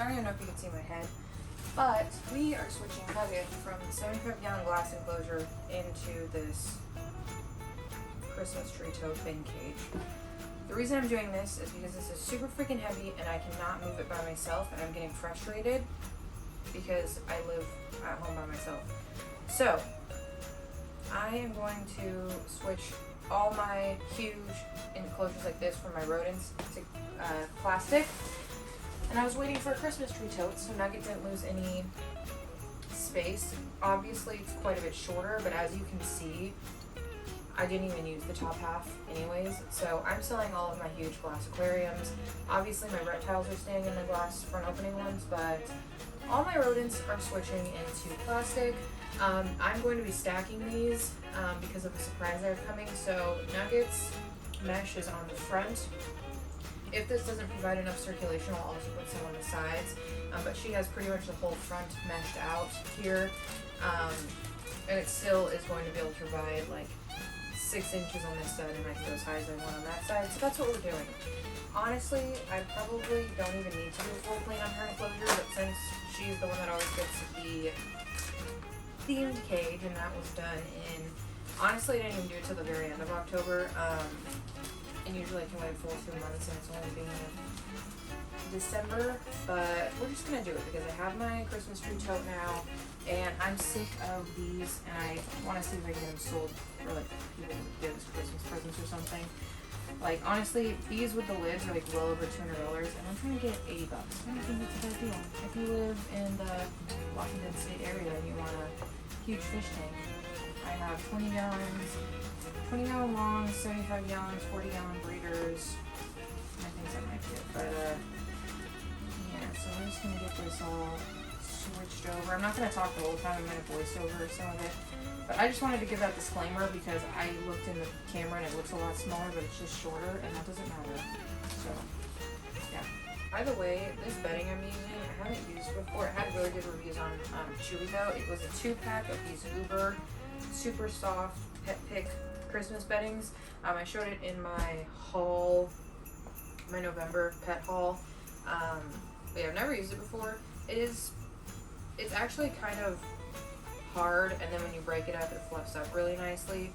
don't even know if you can see my head, but we are switching Nugget from the 75-gallon glass enclosure into this Christmas tree tote bin cage. The reason I'm doing this is because this is super freaking heavy and I cannot move it by myself, and I'm getting frustrated because I live at home by myself. So I am going to switch all my huge enclosures like this for my rodents to plastic. And I was waiting for a Christmas tree tote so Nugget didn't lose any space. Obviously it's quite a bit shorter, but as you can see, I didn't even use the top half anyways. So I'm selling all of my huge glass aquariums. Obviously my reptiles are staying in the glass front opening ones, but all my rodents are switching into plastic. I'm going to be stacking these because of the surprise that are coming. So Nugget's mesh is on the front. If this doesn't provide enough circulation, I'll also put some on the sides. But she has pretty much the whole front meshed out here. And it still is going to be able to provide like 6 inches on this side, and I can go as high as I want on that side. So that's what we're doing. Honestly, I probably don't even need to do a full clean on her enclosure, but since she's the one that always gets the themed cage, and that was done in, honestly I didn't even do it till the very end of October, and usually I can wait a full 2 months and it's only being December, but we're just gonna do it because I have my Christmas tree tote now, and I'm sick of these, and I want to see if I can get them sold for like people to give as Christmas presents or something. Like honestly, these with the lids are like well over $200, and I'm trying to get $80. I don't think it's a bad deal. If you live in the Washington State area and you want a huge fish tank, I have 20 gallon longs, 75 gallons, 40 gallon breeders. I think that might be it, but yeah, so we're just gonna get this all switched over. I'm not gonna talk the whole time, I'm gonna voice over some of it. But I just wanted to give that disclaimer because I looked in the camera and it looks a lot smaller, but it's just shorter, and that doesn't matter. So, yeah. By the way, this bedding I'm using, I haven't used before. It had really good reviews on Chewy though. It was a 2-pack of these Uber super soft pet pick Christmas beddings. I showed it in my haul, my November pet haul. But yeah, I've never used it before. It's actually kind of hard, and then when you break it up, it fluffs up really nicely.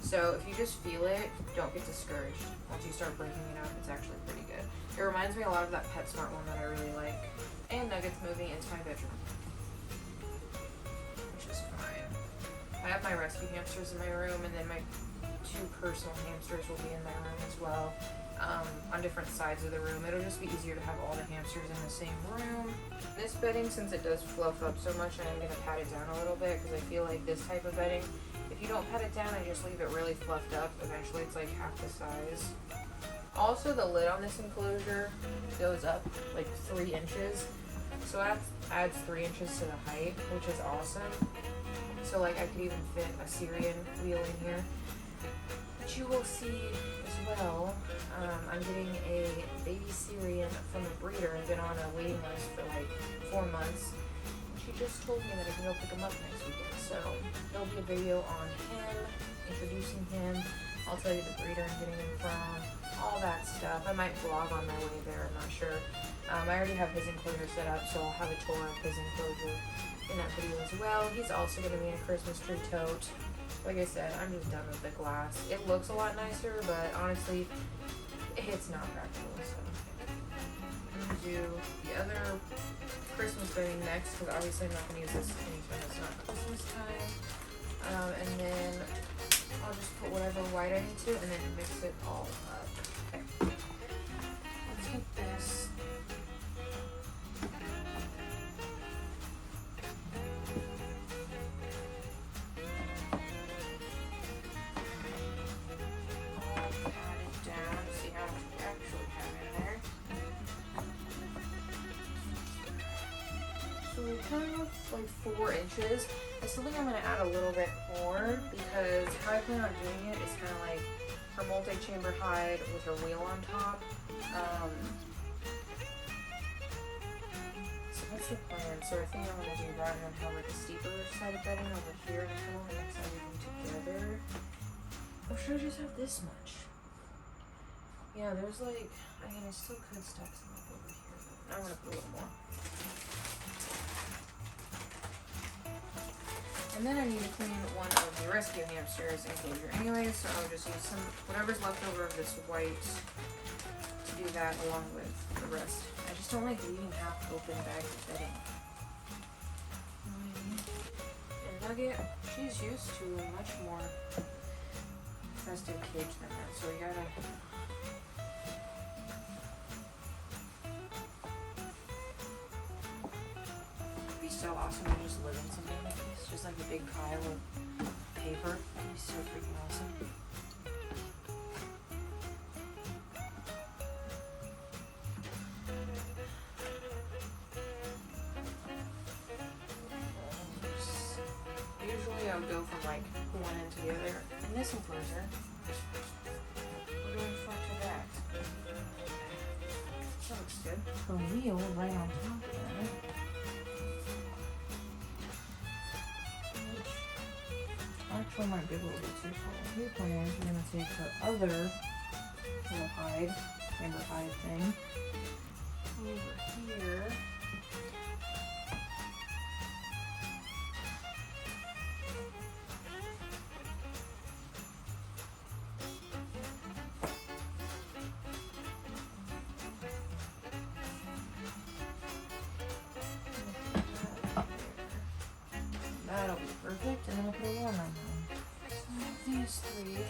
So if you just feel it, don't get discouraged. Once you start breaking it up, it's actually pretty good. It reminds me a lot of that PetSmart one that I really like. And Nugget's moving into my bedroom, which is fine. I have my rescue hamsters in my room, and then my 2 personal hamsters will be in my room as well, on different sides of the room. It'll just be easier to have all the hamsters in the same room. This bedding, since it does fluff up so much, I'm going to pat it down a little bit because I feel like this type of bedding, if you don't pat it down and just leave it really fluffed up, eventually it's like half the size. Also, the lid on this enclosure goes up like 3 inches, so that adds 3 inches to the height, which is awesome. So like I could even fit a Syrian wheel in here. But you will see as well, I'm getting a baby Syrian from a breeder. I've been on a waiting list for like 4 months. She just told me that I can go pick him up next weekend. So there'll be a video on him, introducing him. I'll tell you the breeder I'm getting him from, all that stuff. I might vlog on my way there, I'm not sure. I already have his enclosure set up, so I'll have a tour of his enclosure in that video as well. He's also going to be in a Christmas tree tote. Like I said, I'm just done with the glass. It looks a lot nicer, but honestly, it's not practical. So I'm going to do the other Christmas bedding next, because obviously I'm not going to use this anytime it's not Christmas time. And then I'll just put whatever white I need to, and then mix it all up. Okay. Let's get this. Kind of like 4 inches. I still think I'm going to add a little bit more because how I plan on doing it is kind of like her multi-chamber hide with her wheel on top. So that's the plan. So I think I'm going to do that and then have like a steeper side of bedding over here and kind of mix everything together. Or should I just have this much? Yeah, there's like, I mean, I still could stack some up over here though. I'm gonna put a little more. And then I need to clean one of the rescue hamsters enclosure anyway, so I'll just use some, whatever's left over of this white to do that along with the rest. I just don't like leaving half open bags of bedding. And Nugget, she's used to a much more festive cage than that, so we gotta... It'd be so awesome to just live in something like this, just like a big pile of paper. That'd be so freaking awesome. Usually I would go from like one end to the other. In this enclosure, we're going front to back. That looks good. The wheel right on top of that. Actually might be a little bit too tall. Your plan is we're going to take the other little hide, hammer hide thing, over here. That'll be perfect, and then we'll put a one on them. So these three.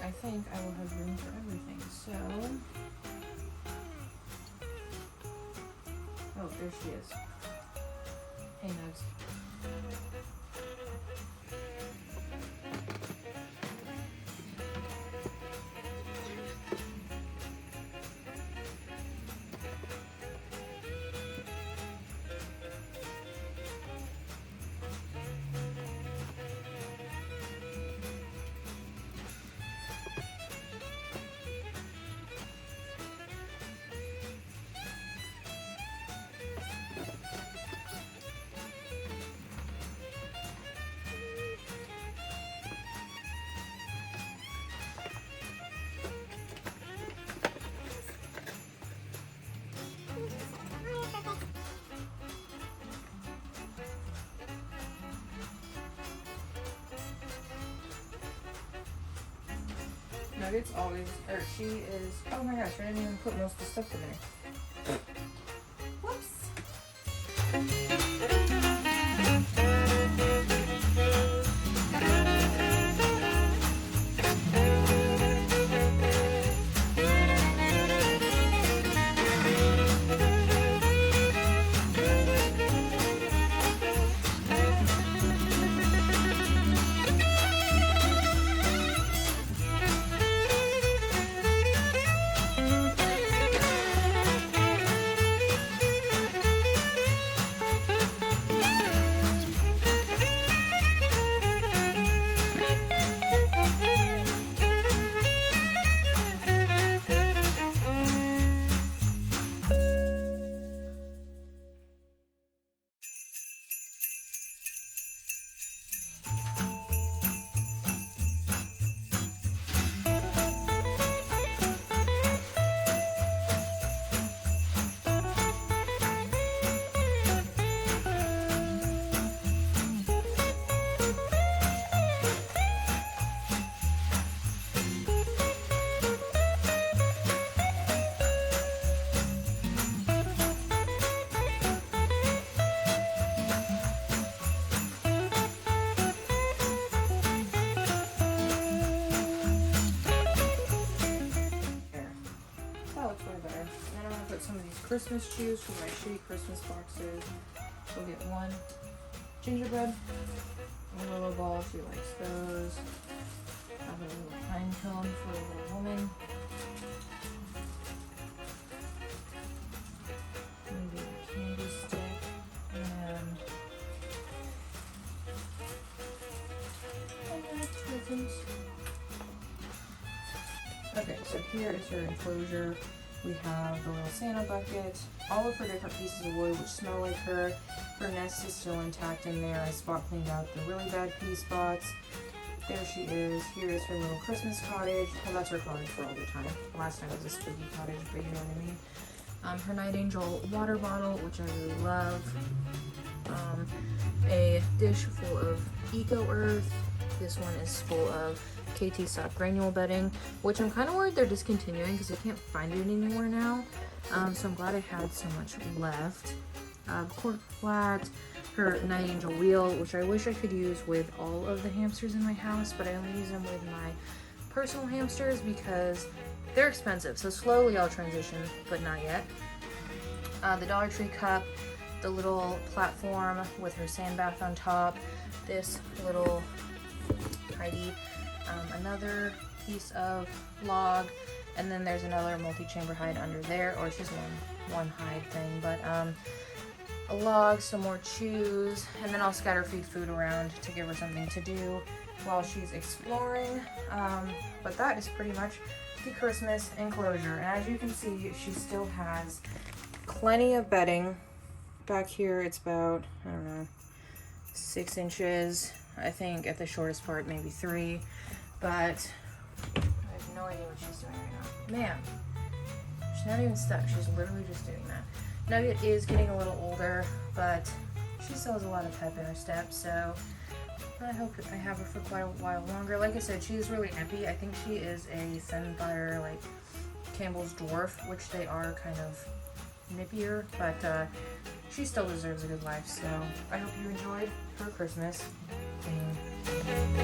I think I will have room for everything, so... Oh, there she is. Hey, Nugs. Nuggets always, or she is, oh my gosh, I didn't even put most of the stuff in there. Whoops. Christmas chews for my shitty Christmas boxes. We'll get one gingerbread, a little ball, she likes those. Have a little pine cone for a little woman. Maybe a candy stick and presents. Okay, so here is her enclosure. We have the little Santa bucket, all of her different pieces of wood which smell like her. Her nest is still intact in there. I spot cleaned out the really bad pea spots. There she is. Here is her little Christmas cottage. Well, that's her cottage for all the time. Last time it was a spooky cottage, but you know what I mean. Her Night Angel water bottle, which I really love. A dish full of Eco Earth. This one is full of KT soft granule bedding, which I'm kind of worried they're discontinuing because I can't find it anywhere now. So I'm glad I had so much left. Cork flat, her Night Angel wheel, which I wish I could use with all of the hamsters in my house, but I only use them with my personal hamsters because they're expensive. So slowly I'll transition, but not yet. The Dollar Tree cup, the little platform with her sand bath on top, this little tidy, another piece of log, and then there's another multi-chamber hide under there, or it's just one hide thing, but a log, some more chews, and then I'll scatter feed food around to give her something to do while she's exploring. But that is pretty much the Christmas enclosure, and as you can see, she still has plenty of bedding. Back here it's about, I don't know, 6 inches. I think at the shortest part maybe 3, but I have no idea what she's doing right now. Man, she's not even stuck. She's literally just doing that. Nugget is getting a little older, but she still has a lot of pep in her step, so I hope I have her for quite a while longer. Like I said, she is really nippy. I think she is a Sunfire, like Campbell's Dwarf, which they are kind of nippier, but she still deserves a good life, so I hope you enjoyed her Christmas theme.